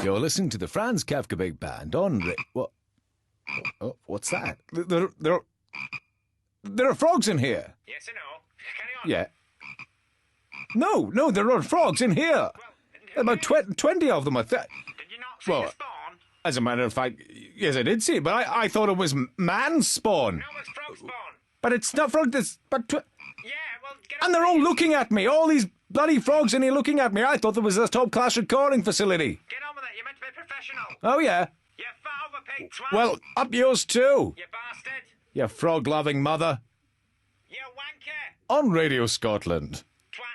You're listening to the Franz Kafka Big Band on... What? Oh, what's that? There are frogs in here. Yes, I know. Carry on. Yeah. No, there are frogs in here. About 20 of them, I think. Did you not see the spawn? As a matter of fact, yes, I did see it, but I thought it was man spawn. No, it's frog spawn. But it's not frog, Yeah, well, get and they're all looking at me. All these bloody frogs in here looking at me. I thought there was a top-class recording facility. Get on with it. You're meant to be professional. Oh, yeah. You fat overpaid twat. Well, up yours too. You bastard. You frog-loving mother. You wanker. On Radio Scotland. Twat.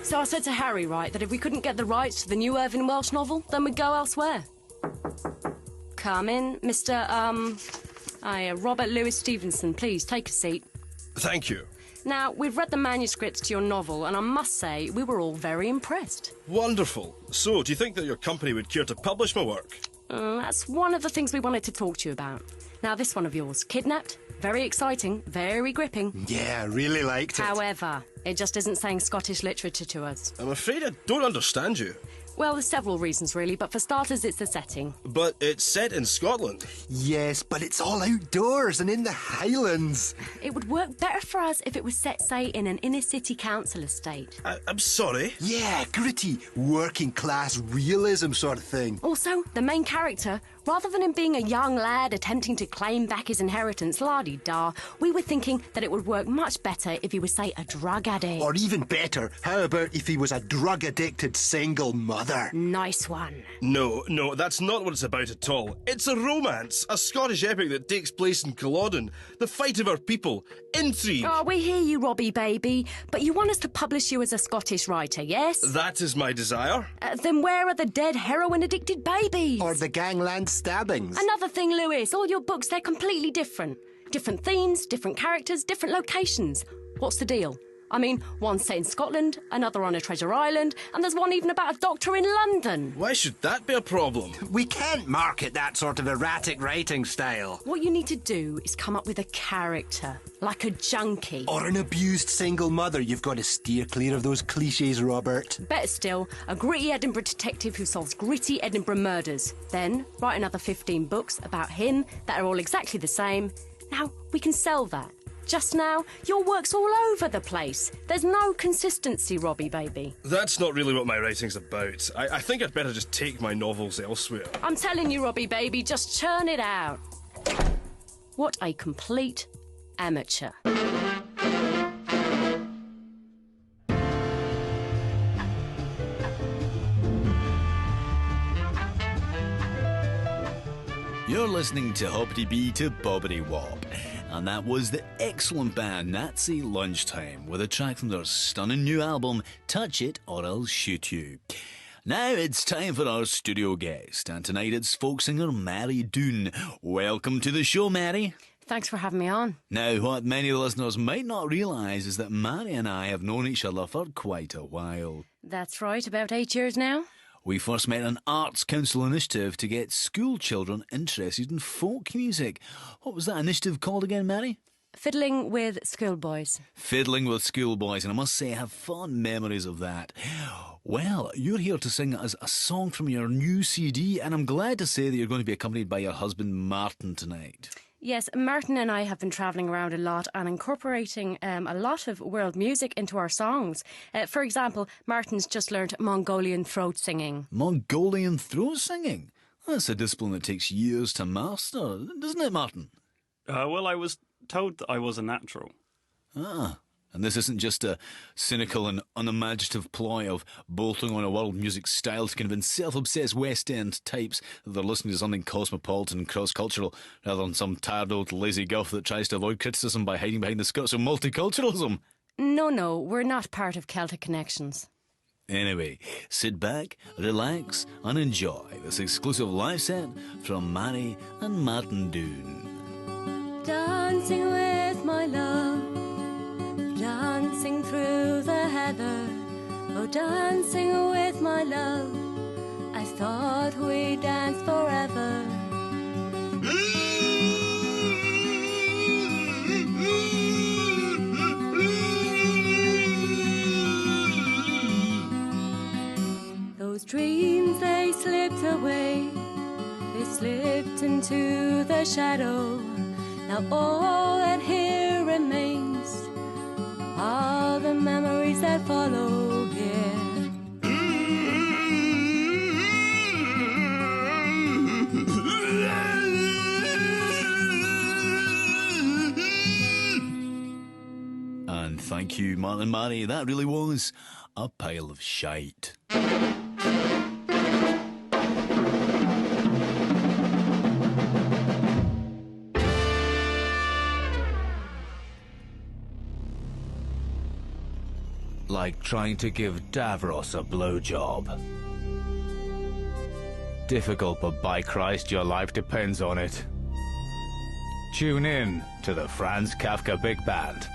So I said to Harry, right, that if we couldn't get the rights to the new Irving Welsh novel, then we'd go elsewhere. Come in, Mr. Robert Louis Stevenson. Please, take a seat. Thank you. Now, we've read the manuscripts to your novel, and I must say, we were all very impressed. Wonderful. So, do you think that your company would care to publish my work? That's one of the things we wanted to talk to you about. Now, this one of yours, Kidnapped. Very exciting, very gripping. Yeah, I really liked it. However, it just isn't saying Scottish literature to us. I'm afraid I don't understand you. Well, there's several reasons, really, but for starters, it's the setting. But it's set in Scotland. Yes, but it's all outdoors and in the Highlands. It would work better for us if it was set, say, in an inner-city council estate. I'm sorry. Yeah, gritty, working-class realism sort of thing. Also, the main character, rather than him being a young lad attempting to claim back his inheritance, la-di-da, we were thinking that it would work much better if he was, say, a drug addict. Or even better, how about if he was a drug-addicted single mother? Nice one. No, that's not what it's about at all. It's a romance, a Scottish epic that takes place in Culloden. The fight of our people, intrigue. Oh, we hear you, Robbie, baby, but you want us to publish you as a Scottish writer, yes? That is my desire. Then where are the dead heroin-addicted babies? Or the gangland stabbings? Another thing, Lewis, all your books, they're completely different. Different themes, different characters, different locations. What's the deal? I mean, one's set in Scotland, another on a treasure island, and there's one even about a doctor in London. Why should that be a problem? We can't market that sort of erratic writing style. What you need to do is come up with a character, like a junkie. Or an abused single mother. You've got to steer clear of those cliches, Robert. Better still, a gritty Edinburgh detective who solves gritty Edinburgh murders. Then write another 15 books about him that are all exactly the same. Now, we can sell that. Just now, your work's all over the place. There's no consistency, Robbie, baby. That's not really what my writing's about. I think I'd better just take my novels elsewhere. I'm telling you, Robbie, baby, just churn it out. What a complete amateur. You're listening to Hoppity Bee to Bobbity Wop. And that was the excellent band Nazi Lunchtime with a track from their stunning new album, Touch It or I'll Shoot You. Now it's time for our studio guest, and tonight it's folk singer Mary Doon. Welcome to the show, Mary. Thanks for having me on. Now, what many of the listeners might not realise is that Mary and I have known each other for quite a while. That's right, about 8 years now. We first met an Arts Council initiative to get school children interested in folk music. What was that initiative called again, Mary? Fiddling with Schoolboys. Fiddling with Schoolboys, and I must say I have fond memories of that. Well, you're here to sing us a song from your new CD, and I'm glad to say that you're going to be accompanied by your husband Martin tonight. Yes, Martin and I have been travelling around a lot and incorporating a lot of world music into our songs. For example, Martin's just learned Mongolian throat singing. Mongolian throat singing? That's a discipline that takes years to master, doesn't it, Martin? Well, I was told that I was a natural. Ah, and this isn't just a cynical and unimaginative ploy of bolting on a world music style to convince self-obsessed West End types that they're listening to something cosmopolitan and cross-cultural rather than some tired old lazy guff that tries to avoid criticism by hiding behind the skirts of multiculturalism. No, we're not part of Celtic Connections. Anyway, sit back, relax and enjoy this exclusive live set from Mary and Martin Doon. Dancing with my love, dancing through the heather, oh, dancing with my love, I thought we'd dance forever. dreams, they slipped away. They slipped into the shadow. Now all that here remains are the memories that follow here. And thank you, Martin Marty. That really was a pile of shite. Like trying to give Davros a blowjob. Difficult, but by Christ, your life depends on it. Tune in to the Franz Kafka Big Band.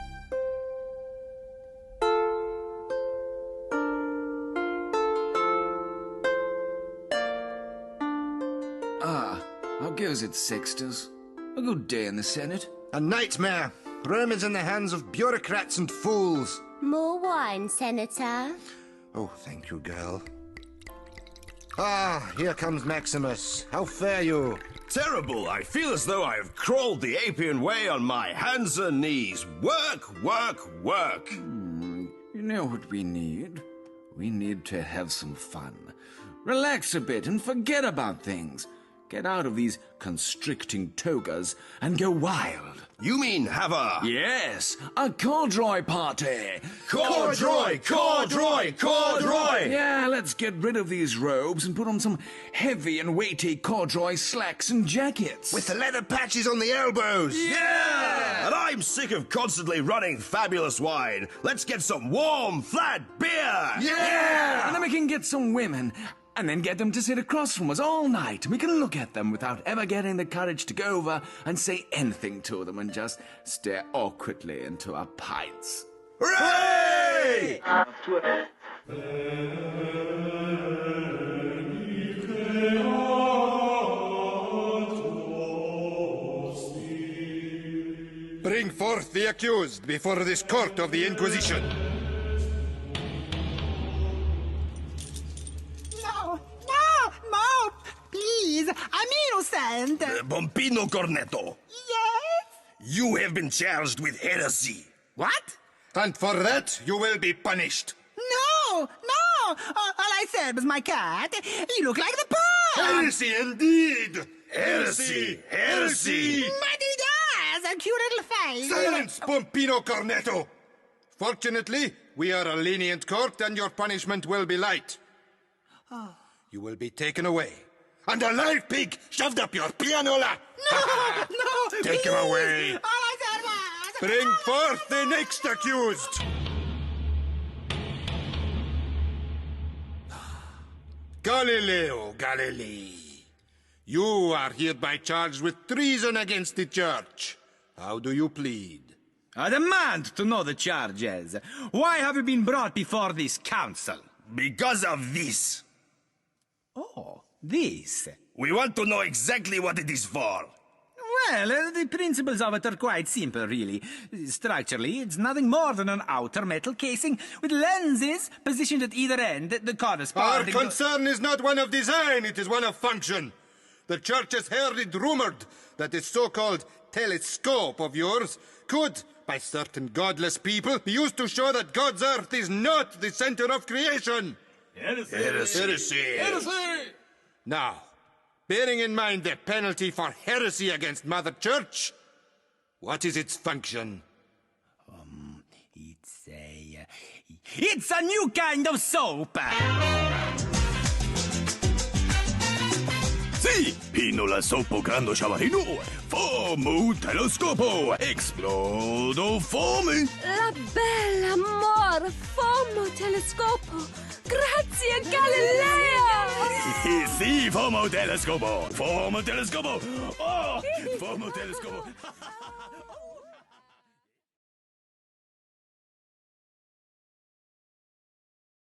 How goes it, Sexters? A good day in the Senate? A nightmare. Rome is in the hands of bureaucrats and fools. More wine, Senator. Oh, thank you, girl. Ah, here comes Maximus. How fare you? Terrible! I feel as though I have crawled the Apian way on my hands and knees. Work, work, work! You know what we need? We need to have some fun. Relax a bit and forget about things. Get out of these constricting togas and go wild. You mean have a... Yes, a corduroy party. Corduroy! Corduroy! Corduroy! Yeah, let's get rid of these robes and put on some heavy and weighty corduroy slacks and jackets. With the leather patches on the elbows. Yeah! And I'm sick of constantly running fabulous wine. Let's get some warm, flat beer! Yeah! And then we can get some women. And then get them to sit across from us all night. We can look at them without ever getting the courage to go over and say anything to them and just stare awkwardly into our pints. Hooray! Bring forth the accused before this court of the Inquisition. Please, I'm innocent. Bombino Cornetto, Yes? you have been charged with heresy. What? And for that, you will be punished. No! All I said was my cat. You look like the Pope. Heresy indeed! Heresy! Heresy! But he does! A cute little face. Silence, Pompino Cornetto! Fortunately, we are a lenient court and your punishment will be light. You will be taken away. And a live pig shoved up your pianola! No! Take him away! All I said was... Bring forth the next accused! Galileo Galilei, you are hereby charged with treason against the church. How do you plead? I demand to know the charges. Why have you been brought before this council? Because of this. Oh, this. We want to know exactly what it is for. Well, the principles of it are quite simple, really. Structurally, it's nothing more than an outer metal casing with lenses positioned at either end that Our corresponding... concern is not one of design, it is one of function. The church has heard it rumored that this so-called telescope of yours could, by certain godless people, be used to show that God's earth is not the center of creation. Heresy! Now, bearing in mind the penalty for heresy against Mother Church, what is its function? It's a new kind of soap! Sì, pino la sopo grando sciavarino, fomo telescopo, explodo fomi. La bella amor, fomo telescopo. Grazie Galileo! Sì, fomo telescopo, oh, fomo telescopo.